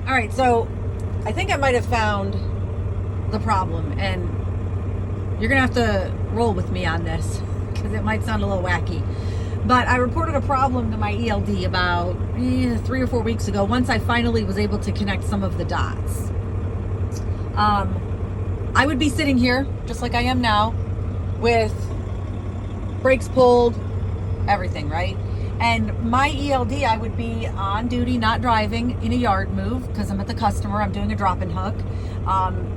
All right, so I think I might have found the problem, and you're gonna have to roll with me on this because it might sound a little wacky. But I reported a problem to my ELD about 3 or 4 weeks ago once I finally was able to connect some of the dots. I would be sitting here just like I am now with brakes pulled, everything, right? And my ELD, I would be on duty, not driving in a yard move because I'm at the customer. I'm doing a drop and hook.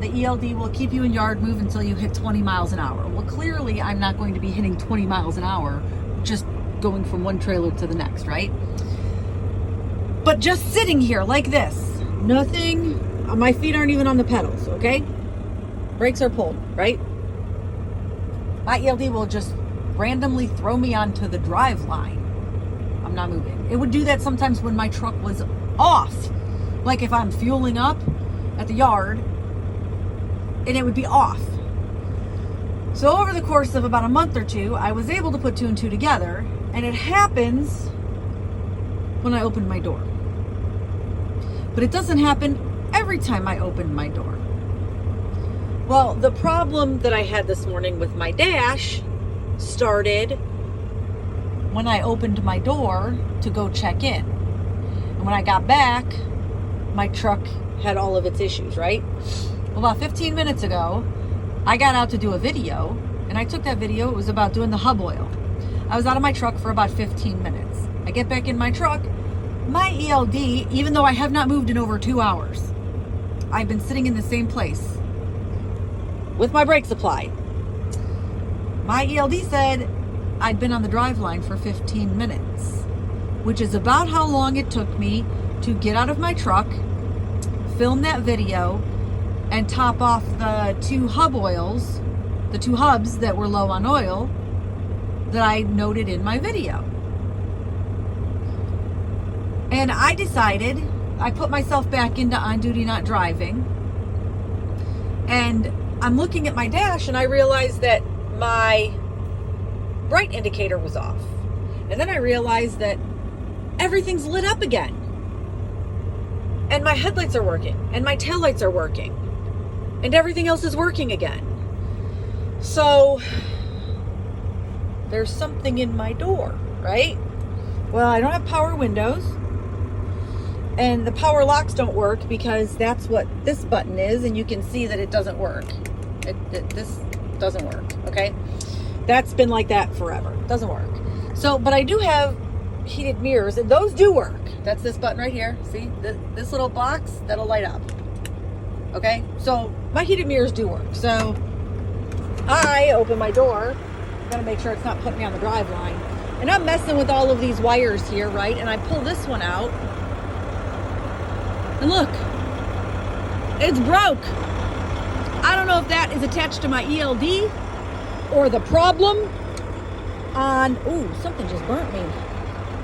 The ELD will keep you in yard move until you hit 20 miles an hour. Well, clearly I'm not going to be hitting 20 miles an hour just going from one trailer to the next, right? But just sitting here like this, nothing, my feet aren't even on the pedals, okay? Brakes are pulled, right? My ELD will just randomly throw me onto the drive line. I'm not moving. It would do that sometimes when my truck was off. Like if I'm fueling up at the yard and it would be off. So over the course of about a month or two, I was able to put 2 and 2 together, and it happens when I open my door. But it doesn't happen every time I open my door. Well, the problem that I had this morning with my dash started when I opened my door to go check in. And when I got back, my truck had all of its issues, right? Well, about 15 minutes ago, I got out to do a video, and I took that video. It was about doing the hub oil. I was out of my truck for about 15 minutes. I get back in my truck. My ELD, even though I have not moved in over 2 hours, I've been sitting in the same place with my brakes applied. My ELD said I'd been on the drive line for 15 minutes, which is about how long it took me to get out of my truck, film that video, and top off the 2 hub oils, the 2 hubs that were low on oil that I noted in my video. And I decided, I put myself back into on duty, not driving, and I'm looking at my dash and I realized that my bright indicator was off. And then I realized that everything's lit up again. And my headlights are working, and my taillights are working, and everything else is working again. So there's something in my door, right? Well, I don't have power windows, and the power locks don't work because that's what this button is, and you can see that it doesn't work. This doesn't work, okay? That's been like that forever. Doesn't work. So, but I do have heated mirrors, and those do work. That's this button right here. See? This little box, that'll light up. Okay? So, my heated mirrors do work. So, I open my door. I'm going to make sure it's not putting me on the drive line. And I'm messing with all of these wires here, right? And I pull this one out. And look. It's broke. I don't know if that is attached to my ELD or the problem on, ooh, something just burnt me.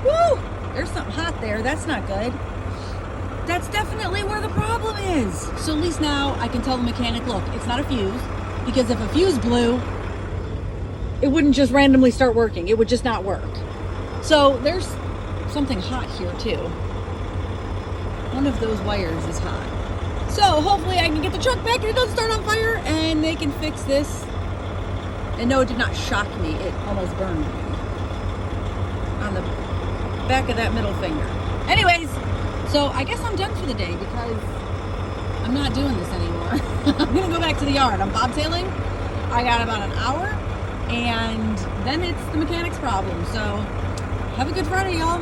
Woo! There's something hot there. That's not good. That's definitely where the problem is. So at least now I can tell the mechanic, look, it's not a fuse, because if a fuse blew, it wouldn't just randomly start working. It would just not work. So there's something hot here too. One of those wires is hot. So hopefully I can get the truck back and it doesn't start on fire and they can fix this. And no, it did not shock me. It almost burned me on the back of that middle finger. Anyways, so I guess I'm done for the day because I'm not doing this anymore. I'm going to go back to the yard. I'm bobtailing. I got about an hour and then it's the mechanic's problem. So have a good Friday, y'all.